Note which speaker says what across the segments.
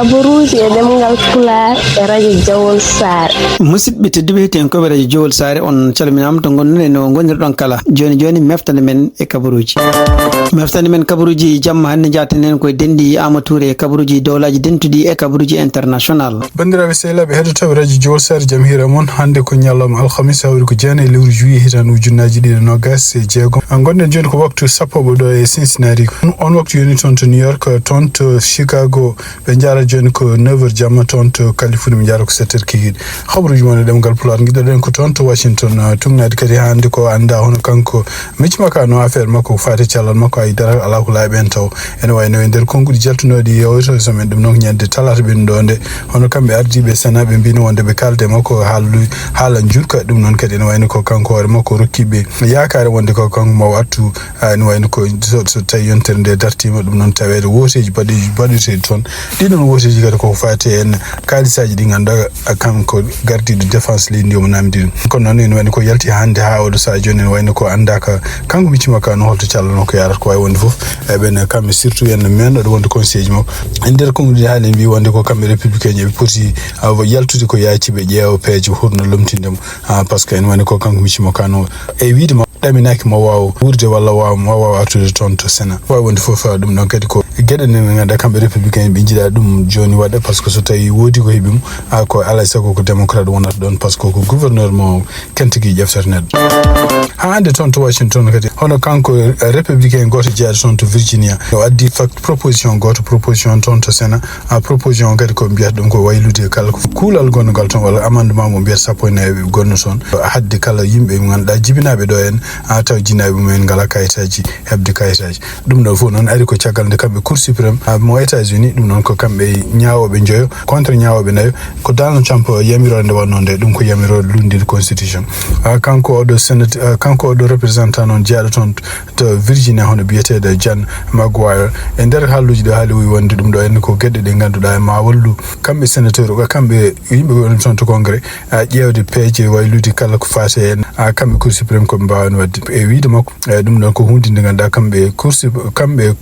Speaker 1: kaburuji e demgal Pulaar e radio Jawol Sare.
Speaker 2: Musidɓe tedduɓe heten ko radio Jawol Sare on calminama to gonnon en no gonirɗon kala joni meftande men e kaburuji. Meftande men kaburuji jamma hande jaten koye dendi Amatoure e kaburuji dowlaji dentuɗi e kaburuji international.
Speaker 3: Bandiraɓe sehlaɓe heɗotoɓe radio Jawol Sare jam hira moon hande ko ñalawma alhamis hawri ko jeena e lewru juillet hitan ujunnaji ɗiɗi nogas e jeegom. Gonɗen joni ko waktu sappoɓe ɗo e Cincinnati on waktu yoni toon to New York toon to Chicago ɓe jara joni ko 9h jamma toon to Californie ɓe jara ko 7h kikiɗe. Habaruji mon e ɗemgal Pulaar guiɗoɗen ko toon to Washington tumnade kadi hande ko anda hono kanko miccimaka no affaire makko fate callal makko ay dara ala ko laaɓi en taw ene wayno e nder konguɗi jaltunoɗi yewto somen ɗum noon ñande talata ɓen ɗo nde hono kamɓe ardiɓe Sénat ɓe mbino wonde ɓe kalde makko haalan jurka ɗum noon kadi ene wayno ko kanko hoore makko rokkiɓe yakare wonde ko kanko maw attu ene wayno ko so tawi yontere nde dartima ɗum noon tawede woteji baɗirteɗi toon ɗiɗon woteji kadi koko fate en kalisaji ɗi ganduɗa kanko gardiɗo défense leydi ndi omo namdi ɗum kono noon ene wayno ko yalti hande ha oɗo saha joni ene wayno ko andaka kanko miccimaka no holto callanno ko yarata ko wawi wonde foof ɓen kamɓe surtout en menɗo ɗo wonde conseil ji makko e nder konguɗi haali mbi wonde ko kamɓe républicain ji ɓe poti yaltude ko yaaci ɓe ƴeewa peeje hurno lomtindemo par ce que ene wayno ko kanko miccimaka no e wiide ma ɗaminaki ma wawa wurde walla ma wawa artude toon to Sénat wawi wonde foof ɗum ɗon kadi ko gueɗe nde ganduɗa kamɓe républicain ɓe jiiɗa ɗum joni waɗa par ce que so tawi woodi ko heeɓi mum ko alay saago ko démocrate wonata ɗon par ce que ko gouverneur mo kentigui ƴeftata neɗɗo ha hande toon to Washington kadi hono kanko républicain goto jeeyaɗo toon to Virginia o addi proposition toon to Sénat proposition kadi ko mbiyata ɗum ko waylude kala kuulal gonnogal toon walla amendement mo mbiyata sappo e nayyi gonno toon hadde kala yimɓe ɓe ganduɗa jibinaɓe ɗo en taw jinaɓe mumen ngala kayitaji hebde kayitaji ɗum ɗon fof noon ari ko caggal nde kamɓe Cour suprême mo États-Unis ɗum noon ko kamɓe ñawoɓe joyo contre ñawoɓe nayo ko Donald Trump yamirode nde wanno nde ɗum ko yamirode lundide constitution kanko oɗo sénat kanko oɗo représentant noon jeeyaɗo toon to Virginia hono biyeteɗo John Maguire e nder haalluji ɗo haali wi wonde ɗum ɗo en ko gueɗe ɗe ganduɗa ma wallu kamɓe sénateur kamɓe yimɓe gonɓe toon to congrès ƴewde peeje waylude kala ko fate en kamɓe Cour suprême koɓe mbawani wadde e wiide makko ɗum ɗon ko hunde nde ganduɗa kamɓe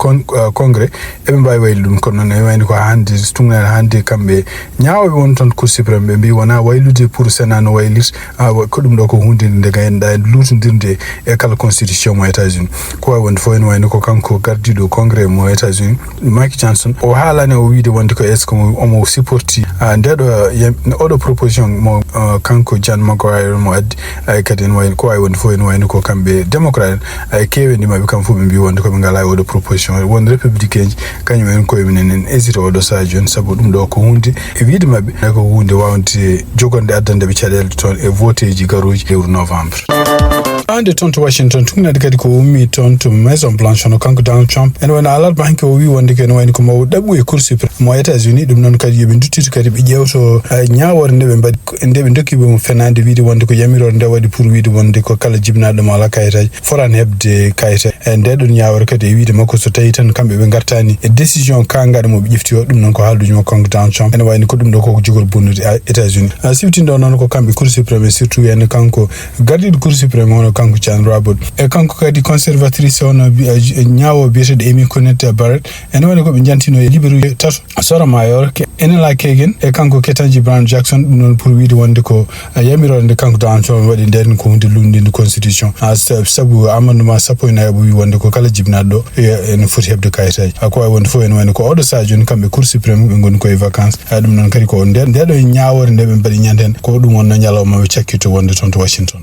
Speaker 3: congrès eɓe mbawi waylu ɗum kono noon e wayno ko hande tungnade hande kamɓe ñawoɓe won toon Cour suprême ɓe mbi wona waylude pour Sénat no waylit ko ɗum ɗo ko hunde nde ganduɗa lutodirde e kala constitution mo États-Unis ko wawi wonde fof ene wayno ko kanko gardiɗo congrès mo États-Unis Mike Johnson o haalani o wiide wonde ko est ce que omo supporti oɗo proposition mo kanko John Maguire mo addi kadi ene wayno ko wawi wonde fof ene wayno ko kamɓe démocrate kewendi mabɓe kam fof ɓe mbi wonde koɓe ngala oɗo proposition wonde républicain ji kañum en koye minen en hésité oɗo saha joni saabu ɗum ɗo ko hunde e wiide mabɓe ko hunde wawde jogonde addandeɓe caɗele toon e vote ji garuji lewru novembre hande toon to Washington tugnade kadi ko ummi toon to Maison Blanche hono kanko Donald Trump ene wayno alarba hanke o wi wonde ko ene wayno ko mawo ɗaɓɓu e Cour suprême mo États-Unis ɗum noon kadi yoɓe duttita kadi ɓe ƴewto ñawore nde ɓe mbaɗi nde ɓe dokkiɓe mo fenade wiide wonde ko yamirore nde waɗi pour wiide wonde ko kala jibinaɗo mo ala kayitaji forani hebde kayita e ndeɗon ñawore kadi e wiide makko so tawi tan kamɓe ɓe gartani e décision kangaɗo mo ɓe ƴefti o ɗum noon ko haalduji makko kanko Donald Trump ene wayno ko ɗum ɗo koko jogori bonnude États-Unis siftinɗo noon ko kamɓe Cour suprême e surtout ene kanko gardiɗo Cour suprême hono kanko John Roberts e kanko kadi conservatrice hono ñawo biyeteɗo Amy Coney Barrett ene wayno koɓe jantino e libéruji tato Sotomayor Enela Kagan e kanko Ketanji Brown Jackson ɗum noon pour wiide wonde ko yamirode nde kanko Donald Trump waɗi nden ko hunde lundinde constitution saabu amendement sappo e nayyi wi wonde ko kala jibinaɗo ɗo ene foti hebde kayitaji ko wawi wonde fof ene wayno ko oɗo saha joni kamɓe Cour suprême ɓe goni koye vacances ɗum noon kadi ko ndeɗo ñawore nde ɓe mbaɗi ñanden ko ɗum wonno ñalawma ɓe cakkito wonde toon to Washington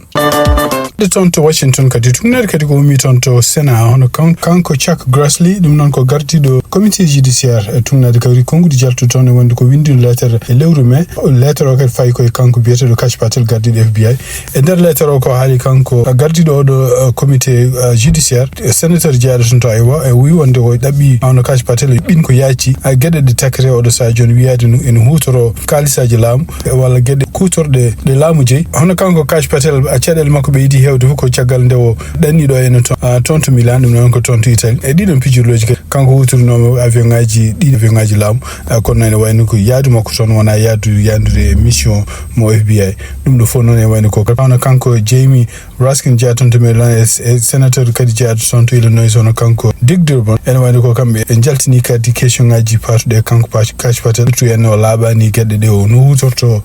Speaker 3: toon to Washington kadi tugnade kadi ko ummi toon to Sénat hono kanko Chuck Grassley ɗum noon ko gardiɗo comité judiciaire tugnade kadi konguɗi jaltu toon e wonde ko windino lettere e lewru mai lettere o kadi fayi koye kanko biyeteɗo Kash Patel gardiɗo FBI e nder lettere o ko haali kanko gardiɗo oɗo comité judiciaire sénateur jeeyaɗo toon to Iowa e wi wonde ko ɗaɓɓi hono Kash Patel ɓin ko yaaci gueɗe ɗe takete oɗo saha joni wiyade ene hutoro kalisaji laamu walla gueɗe kutorɗe ɗe laamu jeeyi hono kanko Kash Patel caɗele makko ɓeydi hewde fof ko caggal nde o ɗanniɗo ene tonto Milan ɗum noon ko tonto Italie e ɗiɗon pijirloji kadi kanko hutornomo avion ngaji ɗiɗi avion ngaji laamu kono ene wayno ko yaadu makko toon wona yandude mission mo FBI ɗum ɗo fof noon e wayno ko kawno kanko Jamie Raskin jeeya toon to Milan e sénateur kadi jeeya toon to Illinois hono kanko Dick Durbin ene wayno ko kamɓe ɓe jaltini kadi question ngaji patuɗe kanko Kachi Patel surtout en o laaɓani gueɗe ɗe o no hutorto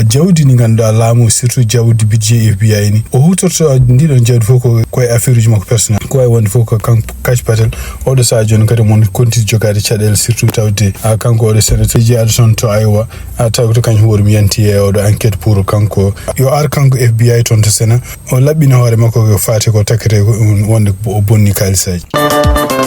Speaker 3: jawdi ndi ganduɗa laamu surtout jawdi budget FBI ni o hutorto ndiɗon jawdi fof koye affaire uji makko personnel ko wawi wonde fof ko kanko Kachi Patel oɗo saaha joni kadi mon continue jogade caɗele surtout tawde kanko oɗo sénateur jeeyaɗo toon to Iowa tawi to kañum hooremi yanti e oɗo enquête pour kanko yo ar kanko FBI toon to Sénat o laɓɓina hoore makko ko fati ko takkete wonde o bonni kalisaji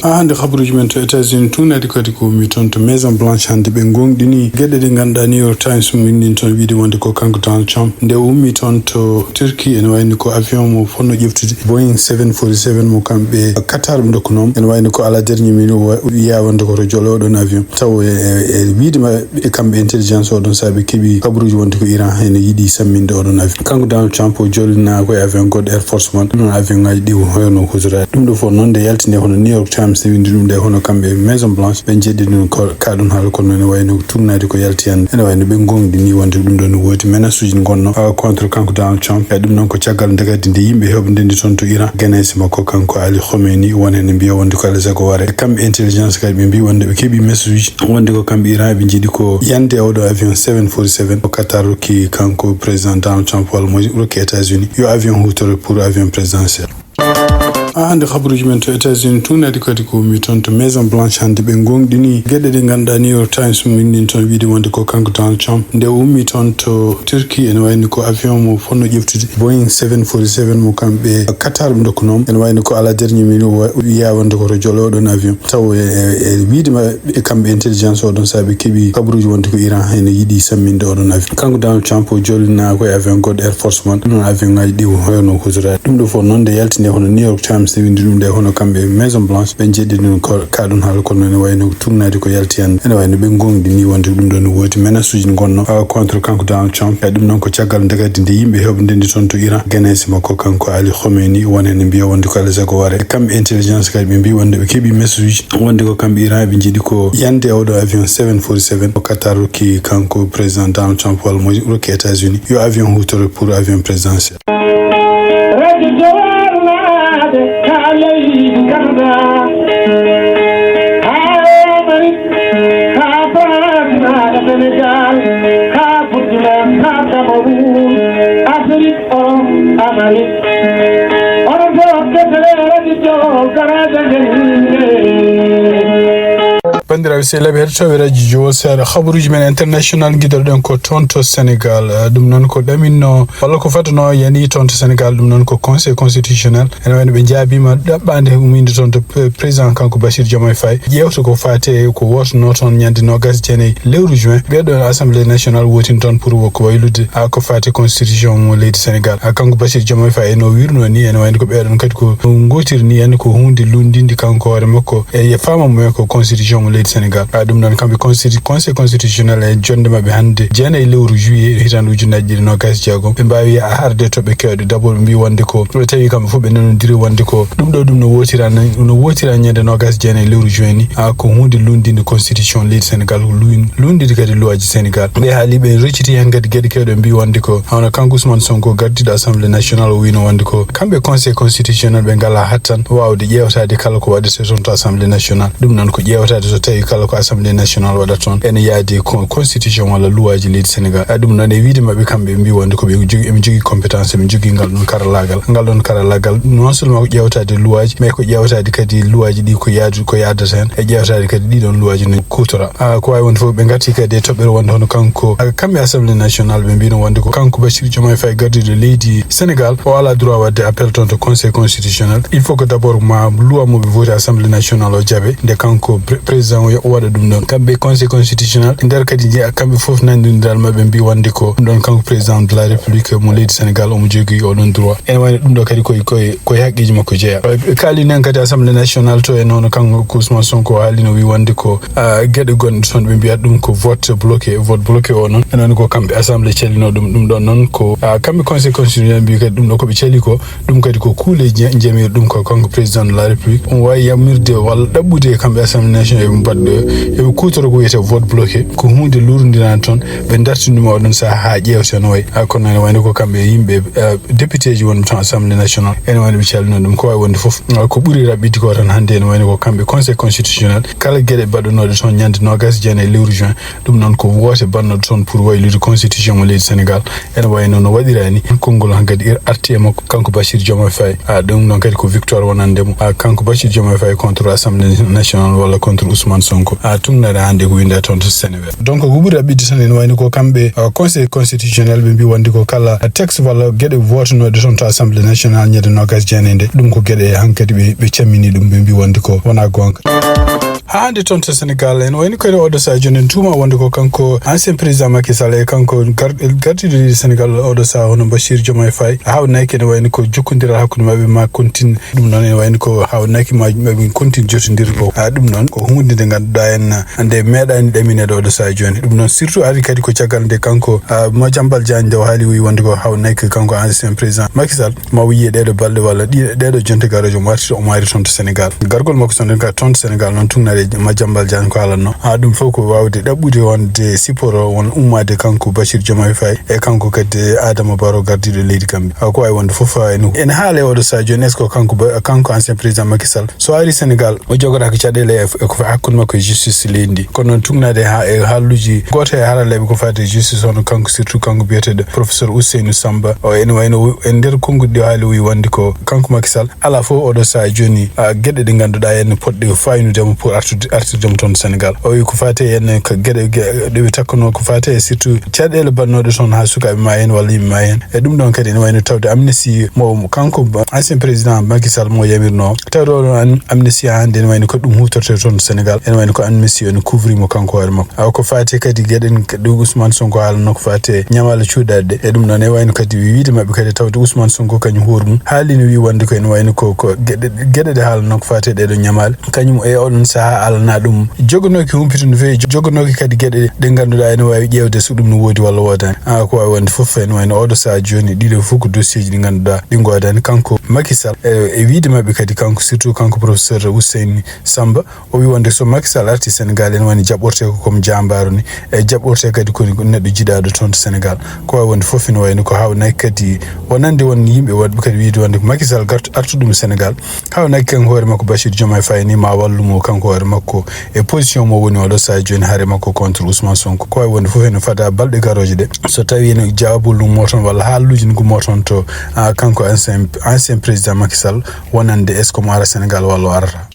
Speaker 3: hande habaruji men to États-Unis tunadi kadi ko mi toon to Maison Blanche hande ɓe gonɗini gueɗe ɗe ganduɗa New York Times windin toon wiide wonde ko kanko Donald Trump nde ummi toon to Turquie ene wayni ko avion mo fonno ƴeftude Boeing 747 mo kamɓe Qatar ɓe dokkunomo ene wayni ko ala dernier minute wiya wonde koto jole oɗon avion taw e wiidema e kamɓe intelligence oɗon saaha ɓe keeɓi kabaruji wonde ko Iran hene yiiɗi samminde oɗon avion kanko Donald Trump o jollina koye avion goɗɗo Air Force One ɗum noon avion ngaji ɗi hoyno hutorade ɗum ɗo fof noon nde yaltine hono New York Times ne windi ɗum nde hono kamɓe Maison Blanche ɓe jeeɗi ɗum kaɗum haala kono ene wayno turnade ko yalti hen ene wayno ɓe gonɗini wonde ɗum ɗo no woodi menace uji gonno contre kanko Donald Trump e ɗum noon ko caggal nde kadi nde yimɓe heɓe ndendi toon to Iran ganesi makko kanko Ali Khomeini won hen mbiya wonde ko alaa ko ware kamɓe intelligence kadi ɓe mbi wonde ɓe keeɓi message uji wonde ko kamɓe Iran ɓe jiiɗi ko yande oɗo avion 747 ko Qatar rokki kanko président Donald Trump walla mo rokki États-Unis yo avion hutore pour avion présidentiel hande habaruji men to États-Unis tunadi kadi ko mi toon to Maison Blanche hande ɓe gonɗini gueɗe ɗe ganduɗa New York Times windin toon wiide wonde ko kanko Donald Trump nde ummi toon to Turquie ene wayni ko avion mo fonno ƴeftude Boeing 747 mo kamɓe Qatar ɓe dokkunomo ene wayni ko ala dernier minute wiya wonde koto jole oɗon avion taw e wiidema e kamɓe intelligence oɗon saaha ɓe keeɓi kabaruji wonde ko Iran hene yiiɗi samminde oɗon avion kanko Donald Trump o jollina koye avion goɗɗo Air Force One ɗum noon avion ngaji ɗi hoyno hutorade ɗum ɗo fof noon nde yaltine hono New York Times ne windi ɗum nde hono kamɓe Maison Blanche ɓe jeeɗi ɗum kaɗum haala kono ene wayno turnade ko yalti hen ene wayno ɓe gonɗini wonde ɗum ɗo no woodi menace uji gonno contre kanko Donald Trump e ɗum noon ko caggal nde kadi nde yimɓe heɓe ndendi toon to Iran ganesi makko kanko Ali Khomeini won hen mbiya wonde ko alaa ko ware kamɓe intelligence kadi ɓe mbi wonde ɓe keeɓi message uji wonde ko kamɓe Iran ɓe jiiɗi ko yande oɗo avion 747 ko Qatar rokki kanko président Donald Trump walla mo rokki États-Unis yo avion hutore pour avion présidentiel bandiraɓe sehilaɓe heɗotoɓe radio Juillet seeɗa habaruji men international guidoɗen ko toon to Sénégal ɗum noon ko ɗaminno walla ko fadano yani toon to Sénégal ɗum noon ko conseil constitutionnel ene wayno ɓe jaabima ɗaɓɓande uminde toon to président kanko Bassirou Diomaye Faye ƴewta ko fate ko wotono toon ñande 29 lewru juin ɓeɗo assemblée nationale wotini toon pour ko waylude ko fate constitution mo leydi Sénégal kanko Bassirou Diomaye Faye eno wirno ni ene wayno ko ɓeɗon kadi ko gotiri ni ene ko hunde lundinde kanko hoore makko e fama mumen ko constitution mo leydi Sénégal ɗum noon kamɓe conseil constitutionnel e jonde mabɓe hande jeenayi lewru juillet hitande ujunnaje 26 ɓe mbawi harde toɓe kewɗe d'abord ɓe mbi wonde ko ɓe tawi kamɓe fof ɓe nanodiri wonde ko ɗum ɗo ɗum no wotira ñande 29 lewru juin ni ko hunde lundinde constitution leydi Sénégal ko lundide kadi luwaji Sénégal ɓe haali ɓe recciti hen kadi gueɗe kewɗe mbi wonde ko hono kanko Ousmane Sonko gardiɗo assemblée nationale o wino wonde ko kamɓe conseil constitutionnel ɓe ngala hattan wawde ƴewtade kala ko waɗete toon to assemblée nationale ɗum noon ko ƴewtade so tawi kala ko assemblée nationale waɗa toon ene yaadi constitution walla luwaji leydi Sénégal ɗum noon e wiide mabɓe kamɓe mbi wonde ko ɓe jogui compétence ɓe jogui ngal ɗon karallagal non seulement ko ƴewtade luwaji mais ko ƴewtade kadi luwaji ɗi ko yadata hen e ƴewtade kadi ɗiɗon luwaji no kutora ko wawi wonde foof ɓe gatti kadi e toɓɓere wonde hono kanko kamɓe assemblée nationale ɓe mbino wonde ko kanko Bassirou Diomaye Faye gardiɗo leydi Sénégal o ala droit wadde appel toon to conseil constitutionnel il faut que d'abord ma loi mo ɓe voti assemblée nationale o jaaɓe nde kanko président waɗa ɗum ɗon kamɓe conseil constitutionnel nder kadi kamɓe fof nandiniral maɓe mbi wonde ko ɗum ɗon kanko président de la république mo leydi sénégal omo jogui oɗon droit ene wayno ɗum ɗo kadi koye haqqiji makko jeeya kaali nen kadi assemblée nationale to e noon kanko Ousmane Sonko haalino wi wonde ko gueɗe gonɗe toon ɓe mbiyat ɗum ko vote bloqué o noon enen ko kamɓe assemblée calino ɗum ɗon noon ko kamɓe conseil constitutionnel mbi kadi ɗum ɗo koɓe cali ko ɗum kadi ko kuule jeemir ɗum ko kanko président de la république on wawi yamirde walla ɗaɓɓude kamɓe assemblée nationale eɓe mbaɗɗo eɓe kutoro ko wiyete vote bloqué ko hunde lurdirani toon ɓe dartinima oɗon saaha ha ƴewte no wayi kono ene wayno ko kamɓe yimɓe député ji wonɓe toon assemblée nationale ene wayno ɓe calino ɗum ko wawi wonde foof ko ɓuuri raɓɓide ko tan hannde ene wayno ko kamɓe conseil constitutionnel kala gueɗe baɗɗonoɗe toon ñande 29 lewru juin ɗum noon ko woote bannoɗo toon pour waylude constitution mo leydi sénégal ene wayno no waɗirani konngol han kadi arti e makko kanko Bachir Diomaye Faye ɗum noon kadi ko victoire wonandemo kanko Bachir Diomaye Faye contre assemblée nationale walla contre Ousmane Sonko tumnade hannde ko winda toon to Sénégal donc ko ɓuuri raɓɓide tan ene wayno ko kamɓe conseil constitutionnel ɓe mbi wonde ko kala texte walla gueɗe votanoɗe toon to assemblée nationale ñande 29 nde ɗum ko gueɗe hankkadi ɓe cammini ɗum ɓe mbi wonde ko wona gonga hande toon to Sénégal en wayni koyde oɗo saha joni en tuuma wonde ko kanko ancien président Macky Sall e kanko gardiɗo leydi Sénégal oɗo saha hono Bachir Diomaye Faye hawnaki ene wayni ko jokkodiral hakkude mabɓe ma continue ɗum noon ene wayni ko hawnaki maɓe continue jottodirgo ɗum noon ko hunde nde ganduɗa en nde meeɗani ɗaminede oɗo saha joni ɗum noon surtout ari kadi ko caggal nde kanko Madiambal Diagne nde o haali wi wonde ko hawnaki kanko ancien président Macky Sall ma wiye ɗeɗo balɗe walla ɗeɗo jonte garojo o mari toon to Sénégal gargol makko toon to Sénégal noon tugnade Madiambal Diagne ko alanno ɗum fof ko wawde ɗaɓɓude wonde siporo won ummade kanko Bachir Diomaye Faye e kanko kadi Adama Barrow gardiɗo leydi Gambie ko wawi wonde fof ene haale oɗo saha joni est ce que kanko ancien président Macky Sall so ari Sénégal o jogotako caɗele ko hakkude makko e justice leydi ndi kono noon tugnade e haalluji goto e haraleɓe ko fate justice hono kanko surtout kanko biyeteɗo professeur Ousseynou Samba o ene wayno e nder konngudi ɗi haali wi wonde ko kanko Macky Sall ala fof oɗo saha joni gueɗe ɗe ganduɗa ene poɗɗe faynudemo pour artirdemo toon Sénégal o wi ko fate en ko gueɗe ɗeɓe takkuno ko fate surtout caɗele bannoɗe toon ha sukaɓe ma hen walla yimɓe ma hen e ɗum ɗon kadi ene wayno tawde amnesty mo kanko ancien président Macky Sall mo yamirno tawde oɗon amnesty hande ene wayno ko ɗum hutorte toon Sénégal ene wayno ko amnesty ene couvrimo kanko hoore makko ko fate kadi gueɗen ɗo Ousmane Sonko haalano ko fate ñamala cuuɗade ɗe e ɗum ɗon e wayno kadi wiide mabɓe kadi tawde Ousmane Sonko kañum hoore mum haalino wi wonde ko ene wayno ko gueɗe ɗe haalano ko fate ɗeɗo ñamale kañum e oɗon saaha alana ɗum jogonoki humpito no fewi jogonoki kadi gueɗe ɗe ganduɗa ene wawi ƴewde so ɗum no woodi walla wodani ko wawi wonde foof ene wayno oɗo saaha joni ɗiɗo fof ko dossier ji ɗi ganduɗa ɗi godani kanko Macky Sall e wiide mabɓe kadi kanko surtout kanko professeur Ousseynou Samba o wi wonde so Macky Sall arti Sénégal ene wayno jaɓɓorte ko comme jambaru ni e jaɓɓorte kadi ko neɗɗo jiɗaɗo toon to Sénégal ko wawi wonde foof ene wayno ko hawnaki kadi wonande won yimɓe waɗɓe kadi wiide wonde ko Macky Sall artuɗum Sénégal hawnaki kanko hoore makko Bachir Diomaye Faye ni ma wallumo kanko hoore makko e position mo woni oɗo saha joni haare makko contre Ousmane Sonko ko wawi wonde foof ene fada balɗe garoje ɗe so tawi ene jawabol ɗum toon walla haalluji ne gummo toon to kanko ancien président Macky Sall wonande est ce que mo ara Sénégal walla o arata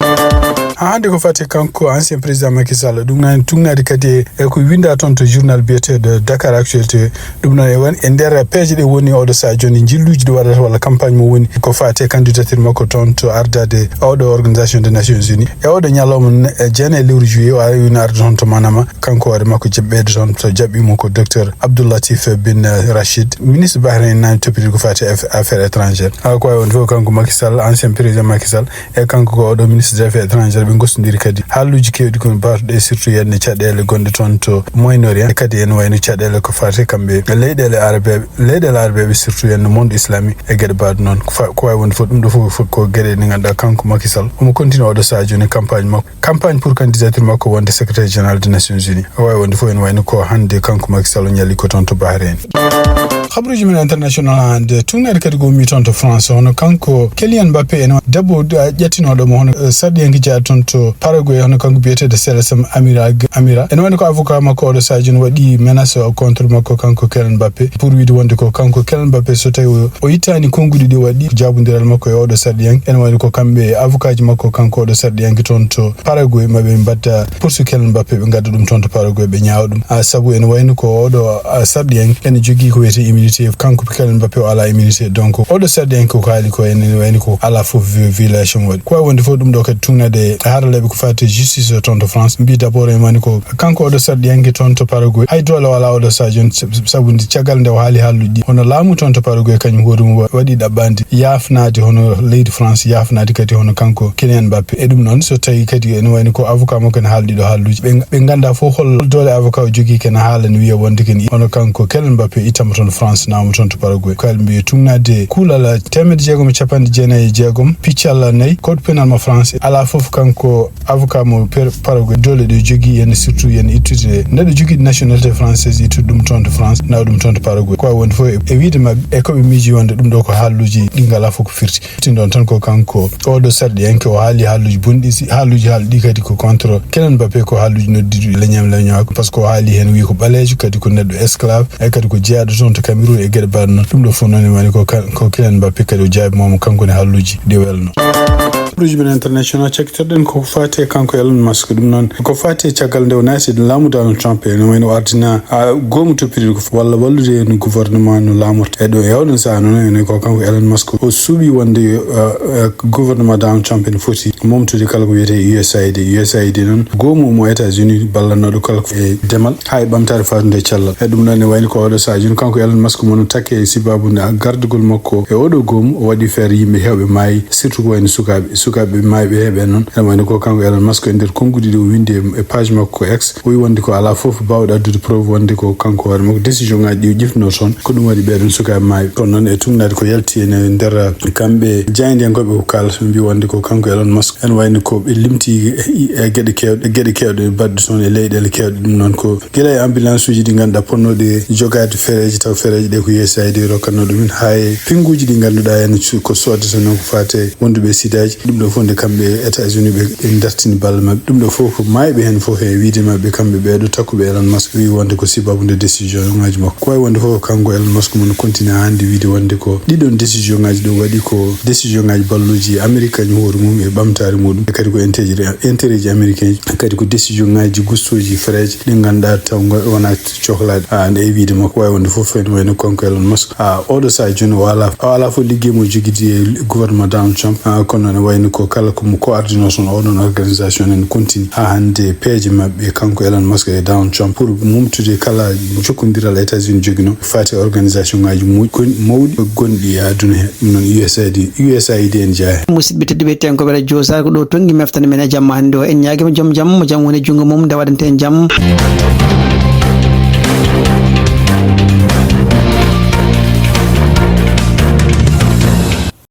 Speaker 3: hande ko fati kanko ancien président Macky Sall ɗum nani tugnade kadi e ko winda toon to journal biyeteɗo Dakar Actualité ɗum noon e nder peeje ɗe woni oɗo saha joni jilluji ɗi waɗata walla campagne mo woni ko fate candidature makko toon to ardade oɗo organisation des nations unies e oɗo ñalawma jeene lewru juillet o ari wino arde toon to Manama kanko hoore makko ɓeyde toon to jaɓɓimo ko docteur Abdoulatif bin Rachid ministre Bahrain nani toppiti ko fate affaires étrangères ko wawi wonde fof kanko Macky Sall ancien président Macky Sall e kanko ko oɗo ministre des affaires étrangères ɓe gostodiri kadi haalluji kewɗi kono mbawtuɗe surtout yenne caɗele gonɗe toon to Moyen-Orient kadi ene wayno caɗele ko fate kamɓe leyɗele arabeɓe surtout yenne monde islamique e gueɗe mbaɗe noon ko wawi wonde fof ɗum ɗo fof ko gueɗe ɗe ganduɗa kanko Macky Sall omo continue oɗo saha joni campagne pour candidature makko wonde secrétaire général des nations unies o wawi wonde fof ene wayno ko hande kanko Macky Sall ñalli ko toon to Bahrain habruji men international hande tugnade kadi ko mi toon to France hono kanko Kylian Mbappé ene debbo ƴettinoɗomo hono sarɗiyanke jeeya toon to Paraguay hono kanko biyeteɗo Célestin Amira ene woni ko avocat makko oɗo saha joni waɗi menace contre makko kanko Kylian Mbappé pour wiide wonde ko kanko Kylian Mbappé so tawi o yittani konngudi ɗi waɗi jabodiral makko e oɗo sarɗiyanke ene woni ko kamɓe avocat ji makko kanko oɗo sarɗiyanke toon to Paraguay maɓe mbatta poursu Kylian Mbappé ɓe gadda ɗum toon to Paraguay ɓe ñaawa ɗum saabu ene wayno ko oɗo sarɗiyanke ene jogui ko wiyete immunité kanko Kylian Mbappé ala immunité donc odo sadde en ko haali ko en wani ko ala fof violation wadi ko wonde fo dum do kadi tunade haralabe ko fati justice ton to France mbi d'abord e mani ko kanko odo sadde yangi ton to Paraguay hay dole wala odo sajon sabundi ciagal nde haali halluji hono laamu ton to Paraguay kanyum hodum wadi dabbandi yafnaade hono leydi France yafnaade kadi hono kanko Kylian Mbappé e dum non so tawi kadi en wani ko avocat mo ken haaldi do halluji be ganda fo hol dole avocat jogi ken haalani wiya wonde ken hono kanko Kylian Mbappé itama ton France naamu ton to Paraguay ko albi tunade kulala temed jeegom capande jeenayi jeegom piccalla nayi code pénal mo France ala fof kanko avocat mo Paraguay dole de jogi en surtout en étude nade jogi nationalité française itu dum ton to France na dum ton to Paraguay ko wonde fo e wiide mabbe e ko be miji wonde dum do ko halluji dingala fo ko firti tin don tan ko kanko o do sardi yanke o haali halluji bondi halluji haldi kadi ko contre Kylian Mbappé ko halluji noddidu leñam leñako parce que haali hen wi ko balejo kadi ko neddo esclave e kadi ko jeado ton to Cameroun e gede barno dum do fo non wani ko Kylian Mbappé kadi o jaabi mom kanko ne halluji de welno Rugby international cekterden ko fate kanko Elon Musk dum non ko fate ciagal nde nasi dum lamu Donald Trump en wayno ardina gomu to piri ko walla wallude no gouvernement no lamorta e do yawdon sa non en ko kanko Elon Musk o subi wonde gouvernement Donald Trump en foti momtude kala ko wiete USAID non gomu mo États-Unis ballano do kala e demal hay bamtare fatunde ciallal e dum non wayno ko odo sa jun kanko Elon Musk mon takke sibabu na gardugol makko e odo gomu o wadi fer yimbe hewbe mai surtout ko en sukabe maybe hebe non e wayno ko kanko Elon Musk e der kongudi do winde e page makko X o wonde ko ala fof bawda addude preuve wonde ko kanko war mo décision ngaji di jifno ton ko dum wadi be don sukabe maybe kon non e tumnade ko yalti en der kambe jayndi en ko be ko kala so mbi wonde ko kanko Elon Musk en wayno ko be limti e gede kewde badde son e leydel kewde dum non ko gila ambulance uji di ganda ponnode jogade fereji taw fereji de ko USAID rokano dum hay pinguji di ganduda en ko sodde non ko fate wonde be sidaji dum do fonde kambe États-Unis be dartini balma dum do fof maybe hen fof e wiide mabbe kambe be do takube Elon Musk wi wonde ko sibabu de décision ngaji makko ko wonde fof kanko Elon Musk mon continue hande wiide wonde ko didon décision ngaji do wadi ko décision ngaji balluji America ni hoore mum e bamtaare mudum e kadi ko intérêt américain kadi ko décision ngaji gustoji freje di ganda taw wona chocolate and e wiide makko wonde fof en wayno kanko Elon Musk odo sa joni wala fo liggey mo jogidi gouvernement Donald Trump kono ne wayno ko kala ko mo coordination odon organisation en continue hande page mabbe kanko Elon Musk e Donald Trump pour mumtude kala jokkondiral États-Unis jogino fati organisation ngaji mawdi gondi aduna non USAID en jaa
Speaker 2: musibbe teddibe ten ko bela josa ko do tongi meftane men jamma hande o en nyaagi mo jam woni jungo mum da wadante jam